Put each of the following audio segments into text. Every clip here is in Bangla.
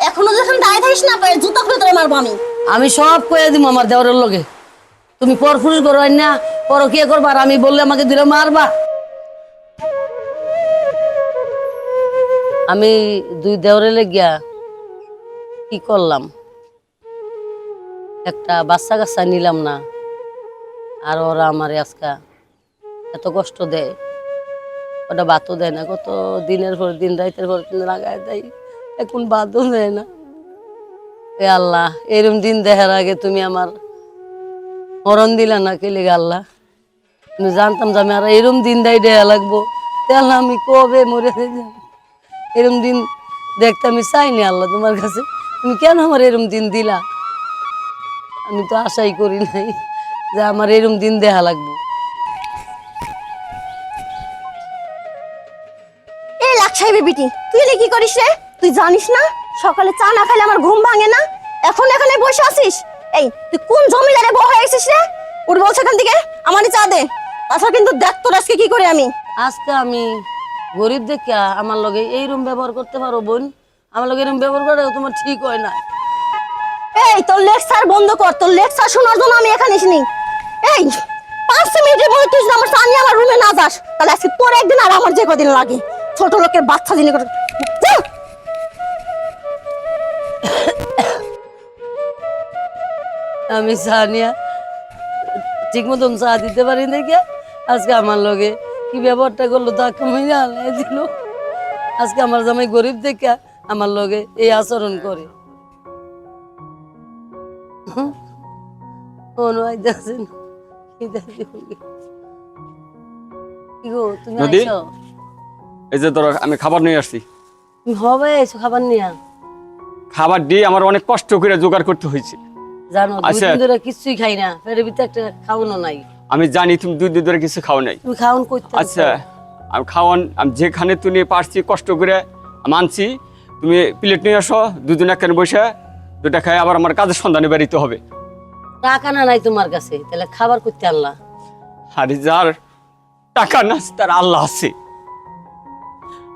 এখনো যখন দাঁড়িয়ে থাকিস না পায়ে জুতা খুলে তোরে মারবো আমি। আমি সব কয়ে দিব আমার দেওরের লগে। তুমি পরপুরুষ করো না, পর কে করবা, আর আমি বললে আমাকে দিলে মারবা। আমি দুই দেওরে লেগিয়া কি করলাম, একটা বাচ্চা কাচ্চা নিলাম না, আর ওরা আমার আজকা এত কষ্ট দেয়, ওটা ভাতও দেয় না, কত দিনের পর দিন রাইতের পর দিন লাগায় দেয়, এখন ভাতও দেয় না। এ আল্লাহ, এরম দিন দেখার আগে তুমি আমার মরণ দিলা না কে লেগে আল্লাহ? তুমি জানতাম যে আমি আর এরম দিন দেয় দেয়া লাগবো, তাহলে আমি কবে মরে যাব। এরম দিন দেখতে আমি চাইনি আল্লাহ তোমার কাছে, তুমি কেন আমার এরম দিন দিলা? আমি তো আশাই করি নাই যে আমার এরম দিন দেখা লাগবো। এই লাকসাই বেবিটি, তুই এলে কি করিস রে? তুই জানিস না সকালে চা না খেলে আমার ঘুম ভাঙে না? এখন এখানে বসে আছিস? এই তুই কোন জমিদারে বউ হয়ে গেছিস রে? উঠ বলছ এখান থেকে, আমারই চা দে। আচ্ছা কিন্তু দেখ তোর আজকে কি করে আমি। আজকে আমি গরিব দেখিয়া আমার লগে এইরকম ব্যবহার করতে পারো বোন? আমার লগে এরকম ব্যবহার করে তোমার ঠিক হয় না। এই তোর লেকচার বন্ধ কর, তোর লেকচার শোনার জন্য আমি এখানে এসিনি। এই 5 মিনিটের মধ্যে তুই যদি আমার চা নিয়ে আমার রুমে না যাস, তাহলে আজকে তোর একদিন আর আমার যে কদিন লাগে। ছোট লোকের বাচ্চা জিনিস করে যা। আমি চা নিয়া ঠিক মতন চা দিতে পারি দেখে আজকে আমার লগে কি ব্যবহারটা করলো তা কমে আলাই দিল। আজকে আমার জামাই গরিব দেখে আমার লগে এই আচরণ করে। নদী, এই যে তোর আমি খাবার নিয়ে আসছি। হবে এসো খাবার নিয়া। খাবার দিয়ে আমার অনেক কষ্ট করে জোগাড় করতে হয়েছে, জানো আচ্ছা। দুই দিন ধরে কিছুই খাই না, পেটের ভিতরে একটা খাওয়ানো নাই। আমি জানি তুমি 2 দিন ধরে কিছু খাও নাই। তুমি খাওয়ান করতে আচ্ছা, আমি খাওয়ান, আমি যেখানে তুমি পারছি কষ্ট করে মানছি, তুমি প্লেট নিয়ে আসো, দুজন একখানে বসে দুটা খাই, আবার আমার কাজের সন্ধানে বেরিতে হবে। টাকা না নাই তোমার কাছে, তাহলে খাবার করতে আনলা? আরে যার টাকা না তার আল্লাহ আছে,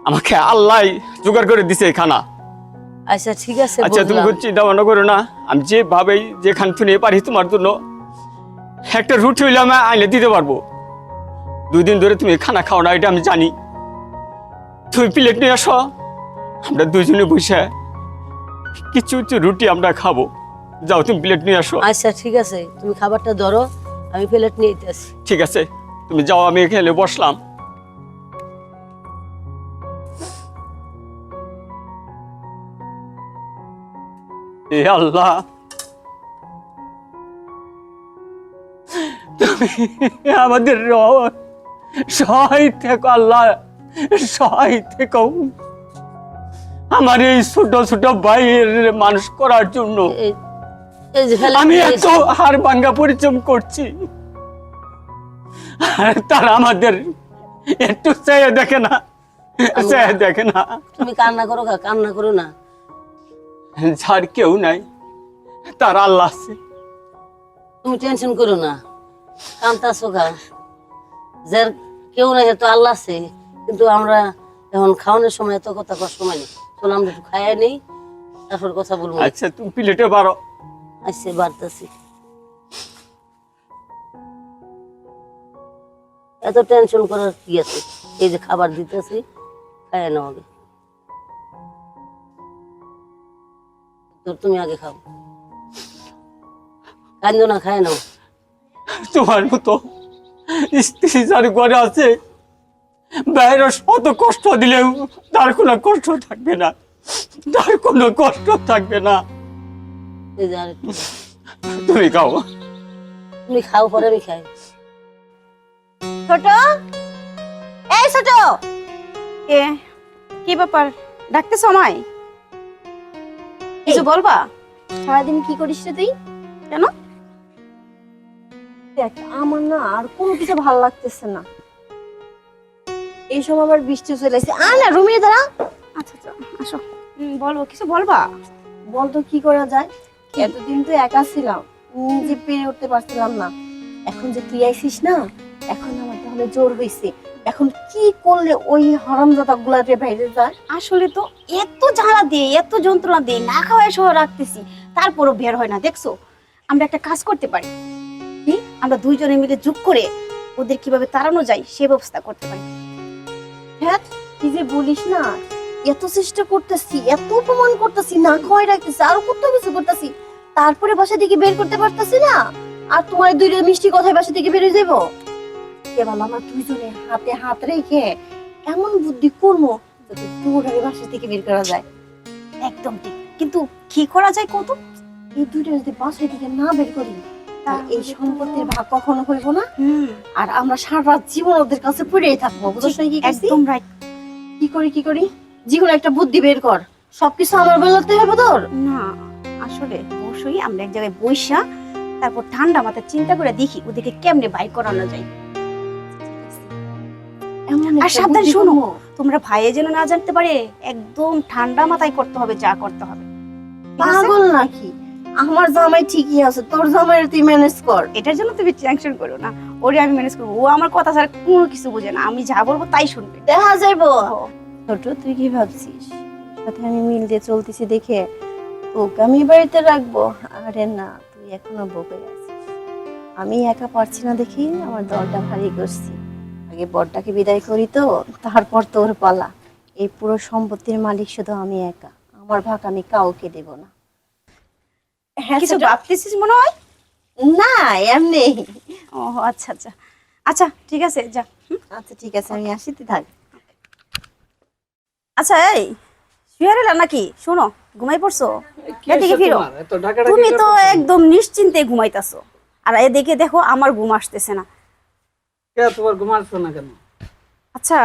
আমাকে আল্লাহ জোগাড় করে দিছে এই খানা। আচ্ছা ঠিক আছে, আচ্ছা তুমি বুঝলাম। চিন্তা ভাবনা করো না, আমি যেভাবেই যেখানে তুমি পারি তোমার জন্য একটা রুটি হইলে আমি আইনে দিতে পারবো। 2 দিন ধরে তুমি খানা খাও না, এটা আমি জানি। তুমি প্লেট নিয়ে আসো, আমরা দুজনে বসে কিছু কিছু রুটি আমরা খাবো। যাও তুমি প্লেট নিয়ে আসো। আচ্ছা ঠিক আছে, তুমি খাবারটা ধরো, আমি প্লেট নিয়ে আসি। ঠিক আছে, তুমি যাও, আমি এখানে বসলাম। এ আল্লাহ, তুমি আমাদের সহায় থেকো আল্লাহ, সহায় থেকো আমার এই ছোট ছোট ভাইয়ের মানুষ করার জন্য। এই যে ফেলে আমি এত হাড় ভাঙ্গা পরিশ্রম করছি, আর তারা আমাদের একটু চেয়ে দেখে না, চেয়ে দেখে না। তুমি কান্না করো, কান্না করো না। যার কেউ নাই তার আল্লাহ আছে। তুমি টেনশন করো না, কান্তাছো গা, যার কেউ নাই তো আল্লাহ আছে। কিন্তু আমরা এখন খাওয়ানোর সময় এত কথা কষ্ট সময় নেই, চলো আমরা একটু খাইয়া নেই, তারপর কথা বলবো। আচ্ছা তুমি প্লেটে পারো। আচ্ছা বাড়তেছি, এত টেনশন করার কি আছে? এই যে খাবার দিতেছি, খাইয়া নাও আগে। তুমি আগে খাও, কান্দো না, খাইয়া নাও। তোমার মতো স্ত্রী যার ঘরে আছে, বাইরে শত কষ্ট দিলেও তার কোনো কষ্ট থাকবে না, তার কোনো কষ্ট থাকবে না। এই যে আরেকটু তুমি খাও। তুমি খাও, পরে আমি খাই। ছোট, এই ছোট, কি ব্যাপার, ডাকতে সময় কিছু বলবা? সারাদিন কি করিস রে তুই? কেন? দেখ আমার না আর কোনো কিছু ভালো লাগতেছে না। এই সময় আবার বৃষ্টি চলে আসছে। না রুমে দাঁড়া। আচ্ছা আচ্ছা আসো, বলো, কিছু বলবা? বলতো কি করা যায়? এতদিন তো একা ছিলাম, নিজে পেরে উঠতে পারছিলাম না। এখন যে তুই আইছিস না, এখন আমার তাহলে জোর হইছে। এখন কি করলে ওই হারামজাদা গুলাতে বাইরে যায়? আসলে তো এত জ্বালা দিয়ে এত যন্ত্রণা দিয়ে না খাওয়ায় সহ রাখতেছি, তারপরও বের হয় না। দেখছো, আমরা একটা কাজ করতে পারি কি, আমরা দুইজনে মিলে যোগ করে ওদের কিভাবে তাড়ানো যায় সে ব্যবস্থা করতে পারি। হ্যাঁ, কি যে বলিস না, এত চেষ্টা করতেছি, এত অপমান করতেছি, না খাওয়াই রাখতেছি, আরো কত কিছু করতেছি, তারপরে বাসা থেকে বের করতে পারতেছি না। আর তোমার দুইটা মিষ্টি কথায় বাসা থেকে বেরিয়ে যাবো? কেবল আমার দুইজনে হাতে হাত রেখে এমন বুদ্ধি করবো যাতে দুটারে বাসা থেকে বের করা যায়। একদম ঠিক, কিন্তু কি করা যায় কত? এই দুইটা যদি বাসায় থেকে না বের করি, তাহলে এই সম্পত্তির ভাগ কখনো হইব না, আর আমরা সারা জীবন ওদের কাছে পড়েই থাকবো। বুঝছ না কি করছি? একদম রাইট। কি করি যেকোনো একটা বুদ্ধি বের কর, সবকিছু আমার বলতে হবে তোর? না, আসলে অবশ্যই আমরা এক জায়গায় বইসা তারপর ঠান্ডা মাথায় চিন্তা করে দেখি ওদেরকে কেমনে বাইর করানো যায়। এমন আর একটা সাবধান বুদ্ধি শোনো, করবো। তোমরা ভাইয়ে যেন না জানতে পারে, একদম ঠান্ডা মাথায় করতে হবে যা করতে হবে। ঠিক আছে? পাগল নাকি? আমার জামাই ঠিকই আছে, তোর জামাইয়ের তুই ম্যানেজ কর। এটার জন্য তুমি টেনশন করো না, ওরে আমি ম্যানেজ করবো। ও আমার কথা ছাড়া কোনো কিছু বোঝে না, আমি যা বলবো তাই শুনবে। দেখা যাইবো। ও, ছোট, তুই কি ভাবছিস সাথে আমি মিল দিয়ে চলতেছি দেখে তোকে আমি বাড়িতে রাখবো? আরে না, তুই এখনো বকে আছিস। আমি একা পারছি না দেখি আমার দলটা ভারী করছি। আগে বড়টাকে বিদায় করি, তো তারপর তোর পালা। এই পুরো সম্পত্তির মালিক শুধু আমি একা, আমার ভাগ আমি কাউকে দেব না। হ্যাঁ, কিছু ছোট। ভাবতেছিস মনে হয়? না, এমনি। ও আচ্ছা আচ্ছা আচ্ছা, ঠিক আছে যা। আচ্ছা ঠিক আছে, আমি আসি, তুই থাক। আচ্ছা, এই শুয়ে রইলা নাকি? শোনো, ঘুমাই পড়ছো? এদিকে ফিরো। তুমি তো একদম নিশ্চিন্তে ঘুমাইতাছো, আর এদিকে দেখো আমার ঘুম আসতেছে না। তোমার ঘুম আসছে না কেন? আচ্ছা,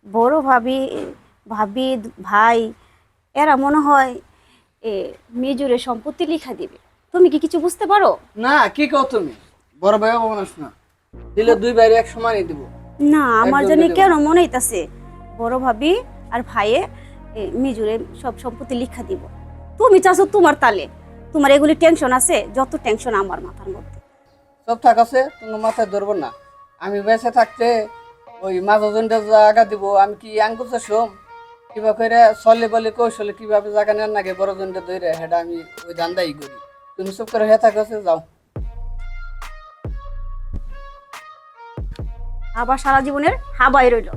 বড় ভাবি ভাবি ভাই এরা মনে হয় মেজরের সম্পত্তি লিখা দিবে। তুমি কি কিছু বুঝতে পারো? না, কি কও তুমি? বড় ভাইও মানুষ না, দিলে দুই বাইরে এক সমানই দিব। না, আমার একদম জানি দিতে কেন মনে হইতাছে বড় ভাবি আর ভাইয়ে মেজরের সব সম্পত্তি লিখা দিব। তুমি চাচ্ছো তোমার তালে, তোমার এগুলি টেনশন আছে, যত টেনশন আমার মাথার মধ্যে। সব থাক আছে, তোমার মাথায় ধরবো না। আমি বেঁচে থাকতে ওই মাঝজনটা জায়গা দিব, আমি কি আঙ্গুচে সোম কিবা করে চলে বলে কৌশলে কিভাবে জায়গা নেন নাকি বড় জনটা ধরে সেটা আমি ওই ধান্দাই করি। তুমি সব করে হে থাকছে, যাও। আবার সারা জীবনের হাবাই রইল,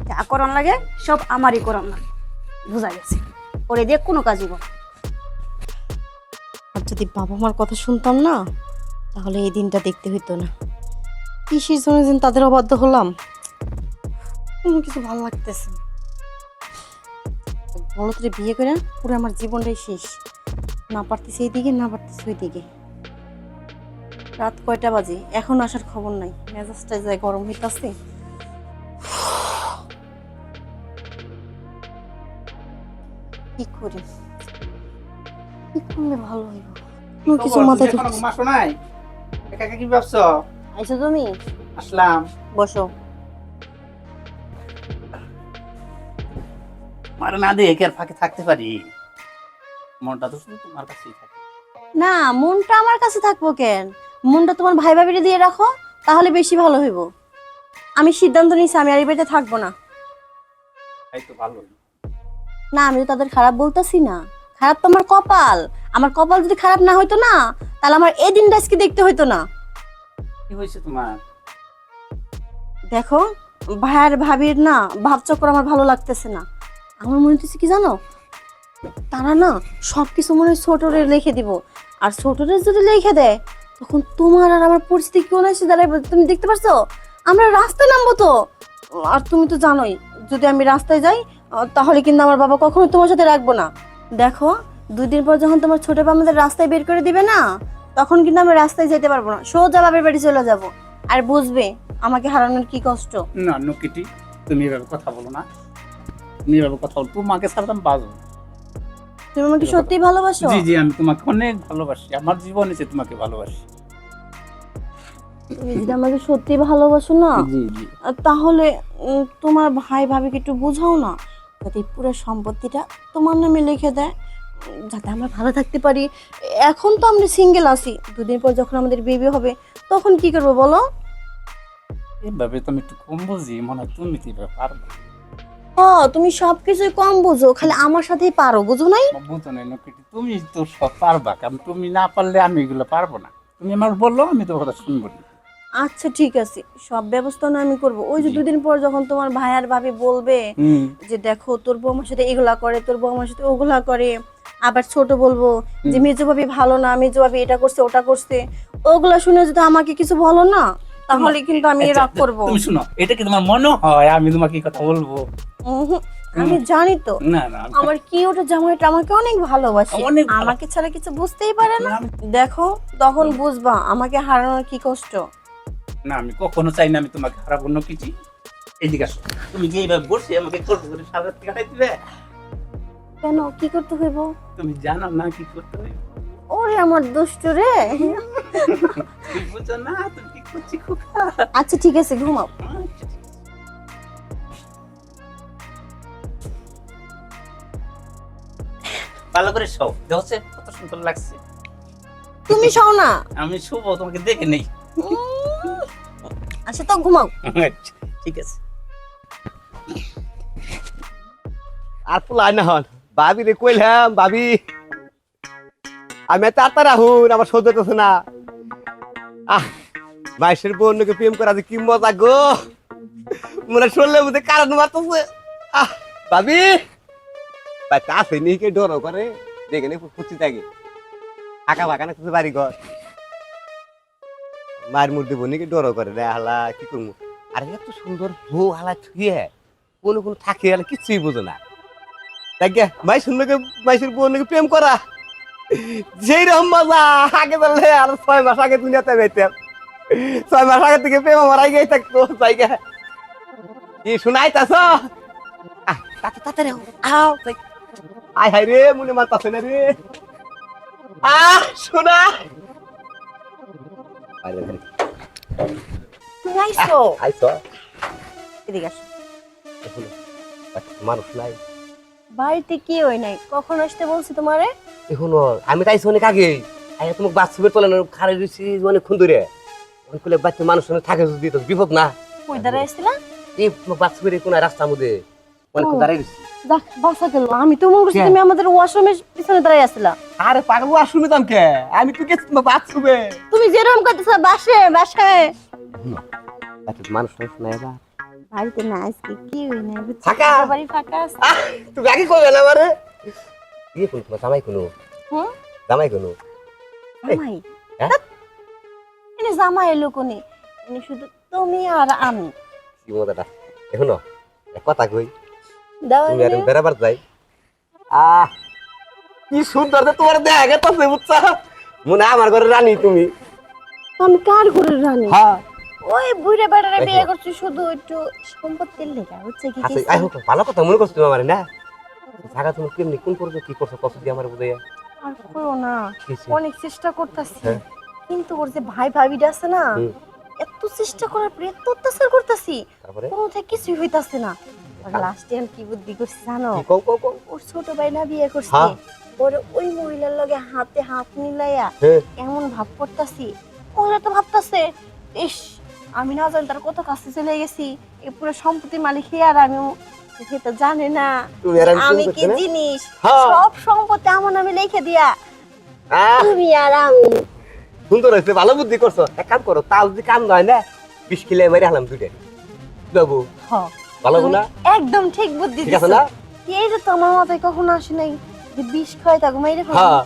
যা করান লাগে সব আমারই করান লাগে। বোঝা গেছে, ওরে দিয়ে কোনো কাজই বল। আর যদি বাবা মার কথা শুনতাম না, তাহলে এই দিনটা দেখতে হইতো না। কিসের জন্য যেন তাদের অবাধ্য হলাম, কোনো কিছু ভালো লাগতেছে না। বলো তোরে বিয়ে করে পুরো আমার জীবনটাই শেষ। না পারতেছি এইদিকে, না পারতেছি ওইদিকে। রাত কয়টা বাজে এখন আসার খবর নাই, মেজাজটা যায় গরম হইতাছে। কি করি, কি করলে ভালো হইব? কোনো কিছু মাথায় ঢুকছে। ঘুমাসো নাই? একা একা কি ভাবছো? আইছো তুমি? আসলাম। বসো। আমার না দিয়ে একের ফাঁকে থাকতে পারি? মনটা তো শুধু তোমার কাছেই থাকে। না, মনটা আমার কাছে থাকবো কেন? মনটা তোমার ভাই ভাবিরে দিয়ে রাখো, তাহলে বেশি ভালো হইব। আমি সিদ্ধান্ত নিয়েছি, আমি আর এই বাড়িতে থাকবো না। তাই তো ভালো। না, আমি তো তাদের খারাপ বলতেছি না, খারাপ তো আমার কপাল। আমার কপাল যদি খারাপ না হইতো না, তাহলে আমার এই দিনটা আজকে দেখতে হইতো না। কি হয়েছে তোমার? দেখো, ভাইয়ের ভাবির না ভাবচক্কর আমার ভালো লাগতেছে না। আমার মনে হচ্ছে কি জানো, তারা না সবকিছু মনে হয় ছোটরে লিখে দিব, আর ছোটরে যদি লিখে দেয় তখন তোমার আর আমার পরিস্থিতি কেমন এসে দাঁড়াবে তুমি দেখতে পারছো? আমরা রাস্তায় নামবো তো। আর তুমি তো জানোই, যদি আমি রাস্তায় যাই তাহলে কিন্তু আমার বাবা কখনো তোমার সাথে রাখবো না। দেখো, 2 দিন পর যখন তোমার ছোট বাবা আমাদের রাস্তায় বের করে দিবে না, তখন কিন্তু আমি রাস্তায় যেতে পারবো না, সোজা বাবার বাড়ি চলে যাব। আর বুঝবে আমাকে হারানোর কি কষ্ট। না নকিটি, তুমি এভাবে কথা বলো না। তুমি এভাবে কথা বলো, তোমাকে ছাড়তাম বাজবো। তুমি আমাকে সত্যি ভালোবাসো? জি জি, আমি তোমাকে অনেক ভালোবাসি, আমার জীবনে যে তোমাকে ভালোবাসি। তুমি যদি আমাকে সত্যি ভালোবাসো না, জি জি। তাহলে তোমার ভাই ভাবিকে একটু বোঝাও না, যাতে পুরো সম্পত্তিটা তোমার নামে লিখে দেয়, যাতে আমরা ভালো থাকতে পারি। এখন তো আমরা সিঙ্গেল আছি, 2 দিন পর যখন আমাদের বেবি হবে তখন কি করবো বলো? এভাবে তো আমি একটু কম বুঝি, মনে হয় তুমি তো এভাবে পারবে। ও তুমি সবকিছুই কম বুঝো, খালি আমার সাথেই পারো, বুঝো নাই? বুঝো নাই নকিটি, তুমি তো সব পারবা, কারণ তুমি না পারলে আমি এগুলো পারবো না। তুমি আমার বললো, আমি তো কথা শুনবো না। আচ্ছা ঠিক আছে, সব ব্যবস্থা না আমি করব। ওই যে জি। দুদিন পর যখন তোমার ভাই আর ভাবি বলবে হুম। যে দেখো তোর বৌমার সাথে এগুলা করে, তোর বৌমার সাথে ওগুলা করে, আবার ছোট বলবো যে মেজো ভাবি ভালো না, মেজো ভাবি এটা করছে ওটা করছে, ওগুলা শুনে যদি আমাকে কিছু বলো না, তাহলে কিন্তু আমি আচ্ছা, রাগ করব। তুমি শুনো, এটা কি তোমার মনে হয় আমি তোমাকে এই কথা বলবো? আমি জানি তো না না, আমি- আমার কি ওটা জামাইটা আমাকে অনেক ভালোবাসে, অনেক ভালো- আমাকে ছাড়া কিছু বুঝতেই পারে না। আমি- দেখো তখন বুঝবা আমাকে হারানোর কি কষ্ট। না, আমি কখনো চাই না আমি তোমাকে হারাবো না কিছু। এইদিকে আসো, তুমি যে এইভাবে বসে আমাকে করতে করে সারা রাত কাটাই দিবে, কেন কি করতে হইব? তুমি জানো না কি করতে হবে। ওরে আমার দুষ্টু রে। তুমি বুঝো না, তুমি কি করছি খুব। আচ্ছা ঠিক আছে, ঘুমাও। ভালো করে শো, দেখছে কত সুন্দর লাগছে। তুমি শোও না। আমি শুভ তোমাকে দেখে নেই। আচ্ছা তো ঘুমাও। আচ্ছা, ঠিক আছে। আর পোলাই না হন ভাবি রে কইলাম, ভাবি আমি তাড়াতাড়ি আহুন, আমার সহ্য হতেছে না। মাইসের বোনকে প্রেম করা যে কি মজা গো, মনে শুনলে মধ্যে কারণ মারতেছে। ভাবি বাচ্চা আছে নি কে ডর করে, দেখে নি খুশি থাকে আঁকা বাঁকা না কিছু বাড়ি ঘর মায়ের মধ্যে বোনকে ডর করে রে, হালা কি করবো। আর এত সুন্দর বউ হালা থুয়ে কোনো কোনো থাকে হালা কিছুই বোঝে না। তাকে মাইসের লোকে মাইসের বোনকে প্রেম করা যেই রকম মজা, আগে বললে আর 6 মাস আগে দুনিয়াতে বেঁচতাম, 6 মাস আগে থেকে প্রেম আমার আগে থাকতো। জায়গা কি শোনাইতাছ? তাড়াতাড়ি আও, আয় হায় রে মনে মানতাছে না রে। শোনা তুমি আইছো? আইস এদিকে আসো। মানুষ নাই বাড়িতে কি হই নাই, কখন আসতে বলছি তোমারে? এখন আমি তাইছি অনেক আগে তোমাকে বাথরুমের তলে খারাই দিয়েছি অনেকক্ষণ ধরে। অনেকগুলো বাচ্চা মানুষ থাকে যদি তো বিপদ না। কই দাঁড়ায় আসছিলা? এই বাথরুমের কোন রাস্তার মধ্যে অনেকক্ষণ দাঁড়িয়ে দিচ্ছি। যাক বাসা গেল। আমি তো মনে করছি কে? তুমি আমাদের ওয়াশরুমের পিছনে দাঁড়ায় আসছিলা। আরে পাগল আসুমি দাম কে, আমি তো গেছি তোমার বাথরুমে। তুমি যেরকম করতেছো বাসে বাসে। মানুষ টানুষ নাই বা বাড়িতে না আজকে কি হই নাই, বুঝছো? ফাঁকা? বাড়ি ফাঁকা আছে। তুমি আগে কবে না আমারে ইয়ে কোন তোমার জামাই কোনো হুম? জামাই কোনো জামাই? হ্যাঁ? ধ্যাৎ, এনে জামাই এলো কোনে? এনে শুধু তুমি আর আমি। কি মজাটা এখনো কথা কই, দাও তুমি আর এনে। বেড়াবার যাই। কি সুন্দর যে তোমার দেখা গেছে বুঝছা, মনে হয় আমার ঘরে রানী তুমি। আমি কার ঘরের রানী? হ্যাঁ ওই বুড়ে বেড়ারে দেখো। বিয়ে করছি শুধু একটু সম্পত্তির লেগা, হচ্ছে কি আচ্ছা কিছু? আই হোক ভালো কথা মনে করছো তুমি আমার না। জায়গা তুমি কেমনি কোন করছো কি করছো কষ্ট দিয়ে আমার বুঝাইয়া আর করো না, কিছু। অনেক চেষ্টা করতেছি, হ্যাঁ। কিন্তু ওর যে ভাই ভাবিটা আছে না, হুম। এত চেষ্টা করার পরে এত অত্যাচার করতেছি, তারপরে কোনো থেকে কিছুই হইতাছে না। লাস্টে আমি কি বুদ্ধি করছি জানো? কি কও কও কও ওর ছোট ভাই না বিয়ে করছে, হ্যাঁ। ওর ওই মহিলার লগে হাতে হাত মিলাইয়া হ্যাঁ। এমন ভাব করতেছি, ওরা তো ভাবতাছে ইস আমি না জানি তার কত কাছে চলে গেছি, এই পুরো সম্পত্তির মালিক হে আর আমি, সে তো জানে না তুমি আর যে আমি আমি প্রেম কি করছি না? জিনিস। হ্যাঁ। সব সম্পত্তি আমার নামে লিখে দিয়া আহ, তুমি আর আমি। সুন্দর হয়েছে ভালো বুদ্ধি করছো। এক কাম করো, তাও যদি কাম নয় না 20 কিলো মেরে হালাম দুইটা বাবু, হ্যাঁ, ভালো তুমি না? একদম ঠিক বুদ্ধি ঠিক আছে দিছো। না? এই যে তো আমার মাথায় কখনো আসে নাই যে বিষ খাই থাকো মাইরে খাই। হ্যাঁ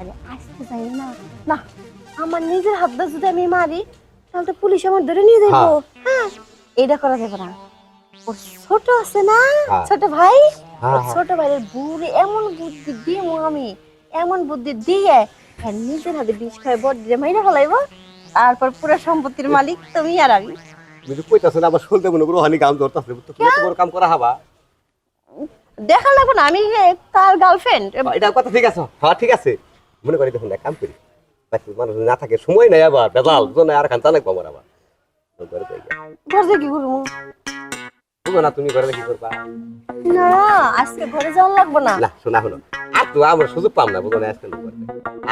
আরে আসতে চাই না, না আমার নিজের হাত দিয়ে যদি আমি মারি তাহলে তো পুলিশ আমার ধরে নিয়ে যাবো। হ্যাঁ এটা করা যাবে না। ওর ছোট আছে না, হ্যাঁ। ছোট ভাই, হ্যাঁ, ওর হ্যাঁ। ছোট ভাইয়ের বুড়ি এমন বুদ্ধি দিমু আমি, এমন বুদ্ধি দিয়ে হ্যাঁ নিজের হাতে বিষ খায় বড় দিয়ে মাইরে ফেলাইবো, তারপর পুরো সম্পত্তির মালিক তুমি আর আমি। তুমি তো কইতাছো না আবার শুনতে মনে করো হানি কাম ধরতাছে, তো তুমি তো বড় কাম করা হবা। দেখা লাগবো না আমি তার গার্লফ্রেন্ড। এটা কথা ঠিক আছে, হ্যাঁ ঠিক আছে। মনে করি দেখুন এক কাম করি, বাকি মানুষ না থাকে সময় নাই আবার বেজাল জন্য আর খান চালাক পাবো আবার ঘরে যাই গিয়া। ঘরে কি করবো? বুঝো না তুমি ঘরে কি করবা? না আজকে ঘরে যাওয়া লাগবো না। না শোনা হলো আর তো আমরা সুযোগ পাম না বুঝো না আজকাল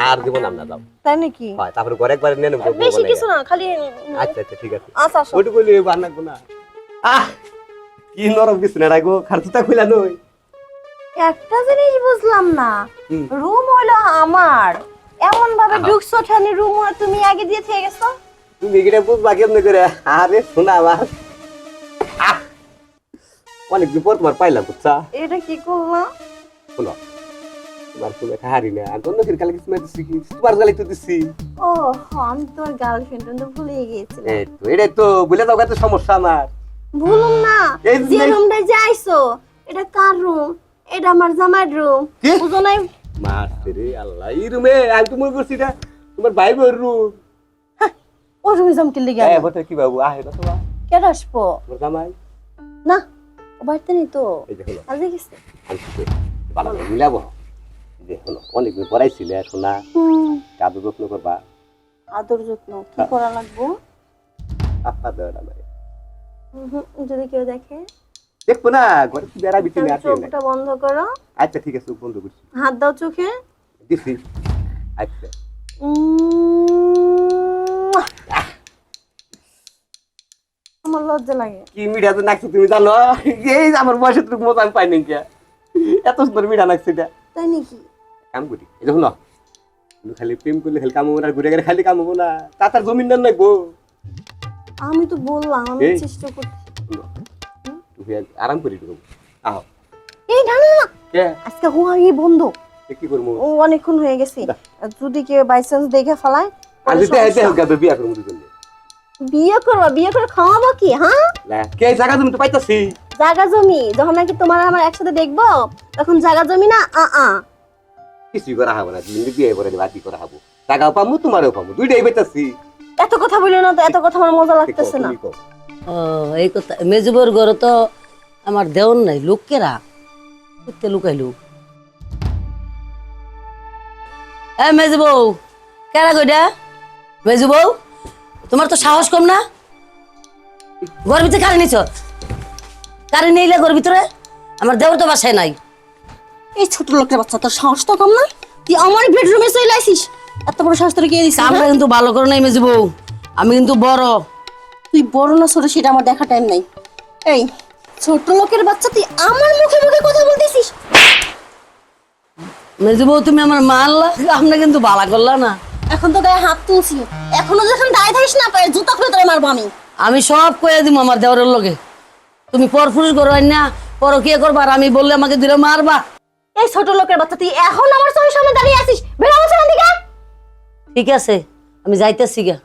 আর জীবন আমরা যাও তাই নাকি হয় তারপরে ঘরে একবার নিয়ে নেবো বেশি কিছু না খালি আচ্ছা আচ্ছা ঠিক আছে আচ্ছা আচ্ছা ওইটু কইলে বানাবো না কি নরম বিছনা রাখবো খারচুটা খুইলা নই একটা জিনিস বুঝলাম না হুম। রুম হলো আমার এমন ভাবে ঢুকছো ঠানি রুম তুমি আগে দিয়ে থেকে গেছো তুমি এগিয়ে বুঝবা কেমনে করে আরে শোনা আমার অনেক দিন পর তোমার পাইলাম বুঝছা এটা কি করলা শোনো তোমার কোনো হারি না আর অন্য কালে কিছু না দিচ্ছি কি তোমার গালে তো দিচ্ছি ও আমি তোমার গার্লফ্রেন্ড তো ভুলে গিয়েছিলাম এই তো এটাই তো বলে দাও কত সমস্যা আমার ভুলুম না এই যে যে- রুমটা যাইছো এটা কার রুম এটা আমার জামাইয়ের রুম কি? বুঝো নাই মারছে রে আল্লাহ এই রুমে আমি তো মনে করছি এটা তোমার ভাই বোর রুম ও রুমে জমকে লেগে হ্যাঁ বটে কি বাবু আহে না তোমার কেন আসবো তোমার জামাই না ও বাড়িতে নেই তো এই যে হলো আজকে গেছে আমি তো ভালো করে মিলাবো যে হলো অনেকদিন পড়াইছিলে শোনা কাদু যত্ন করবা আদর যত্ন কি করা লাগবো আপা দেওয়া আমার যদি কেউ দেখে দেখবো না ঘরে কি বেড়া বিটি তুমি আছে চোখটা বন্ধ করো আচ্ছা ঠিক আছে বন্ধ করছি হাত দাও চোখে দিছি আচ্ছা আমার লজ্জা লাগে কি মিঠা তো নাকছো তুমি জানো এই যে আমার বয়সে তুমি মজা আমি পাই নাই কে এত সুন্দর মিঠা নাকছে এটা তাই নাকি কাম করি এই দেখুন না তুমি খালি প্রেম করলে খালি কাম হবো না ঘুরে গেলে খালি কাম হবো না তাতার জমিন না নাকবো আমি তো বললাম আমি এই। চেষ্টা করছি তুমি আরাম করি ঢুকবো আহ এই না না না, কে আজকে হুয়াই বন্ধ এ কি করবো ও অনেকক্ষণ হয়ে গেছে যদি কেউ বাই চান্স দেখে ফেলায় পরে আজ সমস্যা। গাবে বিয়া করবো দুজনে বিয়ে করবা বিয়ে করে খাওয়াবো কি হ্যাঁ কে জায়গা তুমি তো পাইতাছি জায়গা জমি যখন নাকি তোমার আর আমার একসাথে দেখবো তখন জায়গা জমি না কিছুই করা হবো না তুমি বিয়ে করে বাকি করা হবো টাকাও পাবো তোমারও পাবো দুইটাই পাইতাছি এত কথা বলি না তো এত কথা আমার মজা লাগতেছে না ও এই কথা মেজবর ঘরে তো আমার দেওয়ার নাই লোকেরা কোথায় লুকাইলু এ মেজু বউ কেরা কইডা মেজু বউ তোমার তো সাহস কম না ঘর ভিতরে কারে নিছ কারে নিলে ঘর ভিতরে আমার দেওয়ার তো বাসায় নাই এই ছোট লোকের বাচ্চা তোর সাহস তো কম না তুই আমার বেডরুমে চলে আসিস এত বড় সাহস তোর কে দিছিস কামটা কিন্তু ভালো করে নাই মেজু বউ আমি কিন্তু বড় তুই বড় না ছোট সেটা আমার দেখা টাইম নাই এই ছোট লোকের বাচ্চা তুই আমার মুখে মুখে কথা বলতেছিস মেজু বউ তুমি আমার মারলা আপনি কিন্তু ভালো করলা না এখন তো গায়ে হাত তুলছি এখনো যখন দায় থাকিস না পায়ে জুতা খুলে তোরে মারবো আমি আমি সব কয়ে দিব আমার দেওয়ারের লগে তুমি পরপুরুষ করো না পর কে করবা আর আমি বললে আমাকে দিলে মারবা এই ছোট লোকের বাচ্চা তুই এখন আমার চোখের সামনে দাঁড়িয়ে আছিস বের হচ্ছে না দিকে ঠিক আছে আমি যাইতেছি গা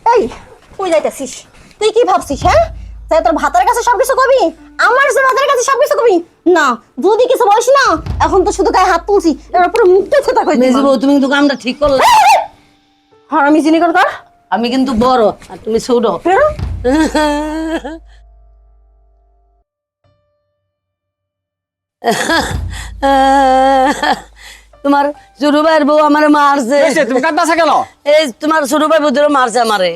এই কই যাইতেছিস তুই কি ভাবছিস হ্যাঁ তাই তোর ভাতের কাছে সবকিছু কবি আমার যে ভাতের কাছে সবকিছু কবি না যদি কিছু বলিস না এখন তো শুধু গায়ে হাত তুলছি এবার পুরো মুখটা ছোটা করে মেজু বউ তুমি কিন্তু কামটা ঠিক করলে হারামি জিনি কর আমি কিন্তু বড় আর তুমি ছোট বেরো তোমার ছোট ভাইয়ের বউ আমার মারছে তুমি কাঁদতেছ কেন এই তোমার ছোট ভাই বউ ধরে মারছে আমারে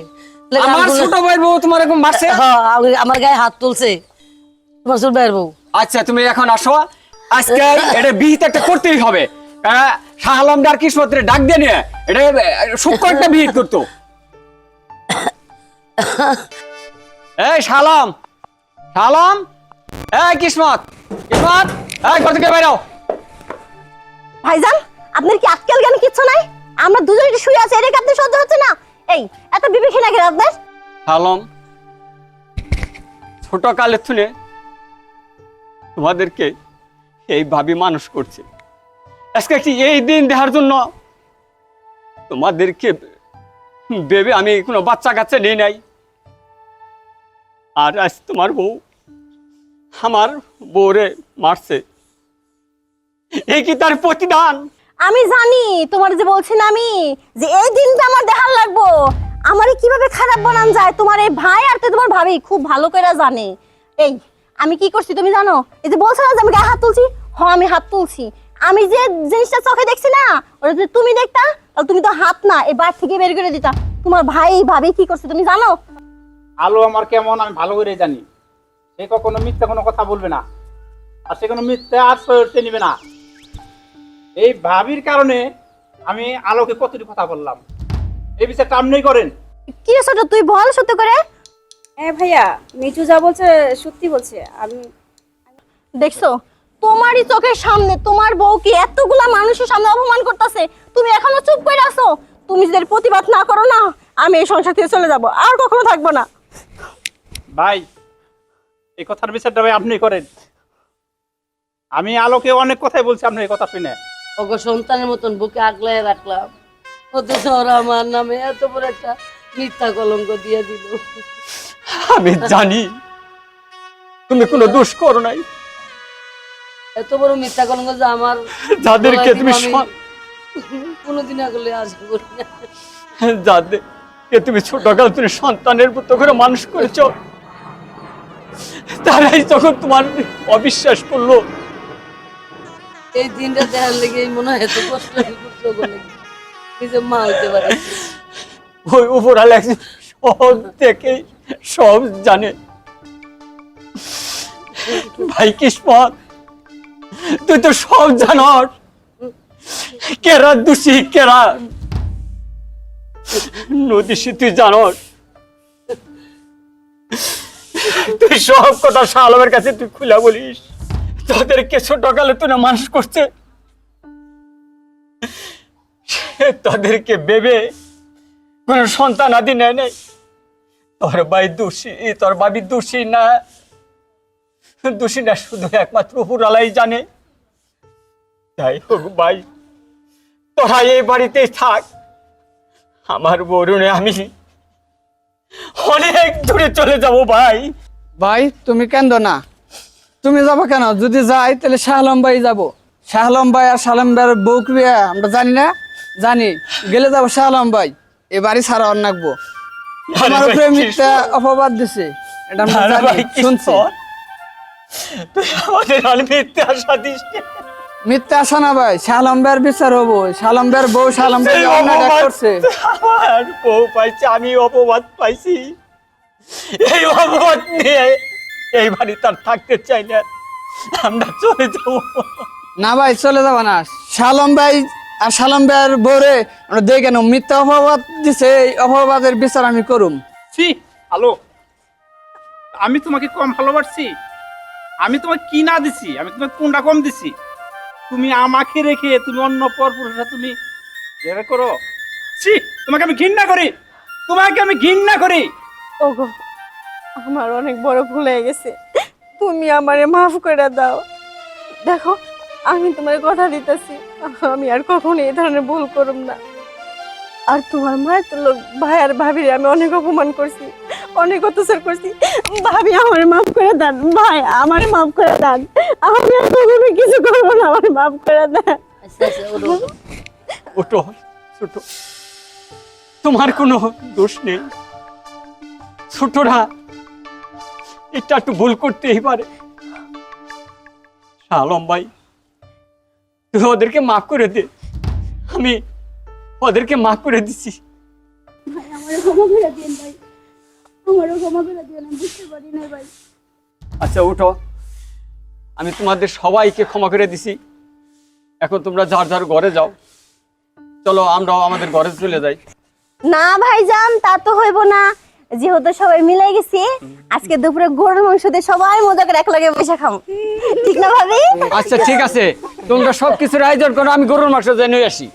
আমার ছোট ভাইয়ের বউ তোমার এরকম মারছে হ্যাঁ, আমার গায়ে হাত তুলছে তোমার ছোট ভাইয়ের বউ আচ্ছা তুমি এখন আসো আজকে এটা বিহিত একটা করতেই হবে শাহ আলমদার কিসমতের ডাক দিয়ে নিয়ে এটা সূক্ষ্ম একটা বিহিত করতো এই শালাম শালাম এই কিসমত কিসমত এই কত কে বাইরাও ভাইজান আপনার কি আজকাল জ্ঞান কিচ্ছু নাই আমরা দুজনে শুয়ে আছি এটা কি আপনি সহ্য হচ্ছে না এই এত বিবেক না কেন আপনার শালম ছোট কালে শুনে তোমাদেরকে এইভাবে মানুষ করছে আজকে কি এই দিন দেখার জন্য তোমাদেরকে ভেবে আমি কোনো বাচ্চা কাচ্চা নেই নাই আর আজ তোমার বউ আমার বউরে মারছে এই কি তার প্রতিদান আমি জানি তোমার যে বলছি না আমি যে এই দিনটা আমার দেখার লাগবো আমারে কিভাবে খারাপ বানান যায় তোমার এই ভাই আর তোমার ভাবি খুব ভালো করে জানে এই আমি কি করছি তুমি জানো এই যে বলছো না যে আমি গায়ে হাত তুলছি হ্যাঁ আমি হাত তুলছি আমি যে জিনিসটা চোখে দেখছি না ওটা যদি তুমি দেখতা তাহলে তুমি তো হাত না এই বাড়ি থেকে বের করে দিতা তোমার ভাই ভাবি কি করছে তুমি জানো আলো আমার কেমন আমি ভালো করে জানি। সে কখনো মিথ্যা কোনো কথা বলবে না, আর সে কোনো মিথ্যা আর সহ্য নিবে না। এই ভাবির কারণে আমি আলোকে কতটি কথা বললাম, এই বিচারটা আপনিই করেন। কি রে ছোট, তুই বল সত্য করে। হ্যাঁ ভাইয়া, মিঠু যা বলছে সত্যি বলছে। আমি দেখছো, তোমারই চোখের সামনে তোমার বউকে এতগুলা মানুষের সামনে অপমান করতেছে, তুমি এখনো চুপ করে আছো। তুমি যদি এর প্রতিবাদ না করো না, আমি এই সংসার থেকে চলে যাব, আর কখনো থাকবো না। ভাই এই কথার বিচারটা ভাই আপনি করেন। আমি আলোকে অনেক কথাই বলছি, আপনি এই কথা শুনে। ওগো সন্তানের মতন বুকে আগলায় রাখলাম, অথচ ওরা আমার নামে এত বড় একটা মিথ্যা কলঙ্ক দিয়ে দিল। আমি জানি তুমি কোনো দোষ করো নাই, এত বড় মিথ্যা কলঙ্ক যে আমার যাদেরকে তুমি আমি কোনোদিন আগলে আশা করি না। যাদেরকে তুমি ছোটকাল তুমি সন্তানের মতো করে মানুষ করেছ, তারাই যখন তোমার অবিশ্বাস করলো, এই দিনটা দেখার লেগে মনে হয় এত কষ্ট করছো বলে নিজের মা হইতে পারে। ওই উপরালা একজন সব থেকে সব জানে। ভাই কিসমত, তুই তো সব জানস, কেরা দোষী কেরা নদীশি তুই জানস। তুই সব কথা শাহ আলমের কাছে তুই খুলে বলিস, তাদেরকে ছোটকালে তুই না মানুষ করছে, তাদেরকে ভেবে কোন সন্তান আদি নেয় নাই। তোর ভাই দোষী, তোর ভাবি দোষী না, দোষী না শুধু একমাত্র উপরালাই জানে। যাই হোক ভাই, তোরা এই বাড়িতেই থাক, আমার বরুণে আমি অনেক দূরে চলে যাব ভাই। ভাই তুমি কেন্দ্র না, তুমি যাবো কেন? যদি যাই তাহলে শাহ আলম ভাই যাবো। শাহ আলম ভাই আর শাহ আলম ভাইয়ের বউ ক্রিয়া আমরা জানি না, জানি গেলে যাবো শাহ আলম ভাই। এ বাড়ি ছাড়া আর নাকবো। আমার উপরে মিথ্যা অপবাদ দিছে, এটা আমরা জানি, শুনছি। তুই আমাদের আর মিথ্যে আশা দিস না। মিথ্যা আসা না ভাই, শাহ আলম ভাইয়ের বিচার হবো। শাহ আলম ভাইয়ের বউ শাহ আলম ভাই সেই অন্যায় অপবাদ করছে। আমার বউ পাইছে, আমি অপবাদ পাইছি। এই অপবাদ নিয়ে এই বাড়ি তার থাকতে চাই না, আমরা চলে যাবো। না ভাই চলে যাবো না। শাহ আলম ভাই আর শাহ আলম ভাইয়ের বউরে আমরা দেখে কেন মিথ্যা অপবাদ দিছে, এই অপবাদের বিচার আমি করুম। ছি আলো, আমি তোমাকে কম ভালোবাসছি? আমি তোমাকে কি না দিছি? আমি তোমাকে কোনটা কম দিছি? তুমি আমাকে রেখে তুমি অন্য পরপুরুষরা তুমি যেটা করো, ছি, তোমাকে আমি ঘৃণা করি, তোমাকে আমি ঘৃণা করি। ওগো, আমার অনেক বড় ভুল হয়ে গেছে, তুমি আমারে মাফ করে দাও। দেখো, আমি তোমার কথা দিতেছি, আমি আর কখনো এই ধরনের ভুল করব না। আর তোমার মায়ের তো লোক ভাই আর ভাবিরে আমি অনেক অপমান করছি, অনেক অত্যাচার করছি। ভাবি আমারে মাফ করে দেন, ভাই আমারে মাফ করে দেন, আমি আর কখনো কিছু করবো না, আমারে মাফ করে দেন। আচ্ছা আচ্ছা, ওঠো। ওটো ছোট, তোমার কোনো দোষ নেই। ছোটরা এটা একটু ভুল করতেই পারে। শাহ আলম ভাই, তুই ওদেরকে মাফ করে দে, আমি ওদেরকে মাফ করে দিছি। ভাই আমারও ক্ষমা করে দিন ভাই, আমারও ক্ষমা করে দিন, আমি বুঝতে পারি না ভাই। আচ্ছা উঠো, আমি তোমাদের সবাইকে ক্ষমা করে দিছি। এখন তোমরা যার যার ঘরে যাও। চলো আমরাও আমাদের ঘরে চলে যাই। না ভাইজান, তা তো হইব না, যেহেতু সবাই মিলে গেছি, আজকে দুপুরে গরুর মাংস দিয়ে সবাই মজা করে একলগে বসে খাবো, ঠিক না ভাবি? আচ্ছা ঠিক আছে, তোমরা সবকিছুর আয়োজন করো, আমি গরুর মাংস জেনে আসি।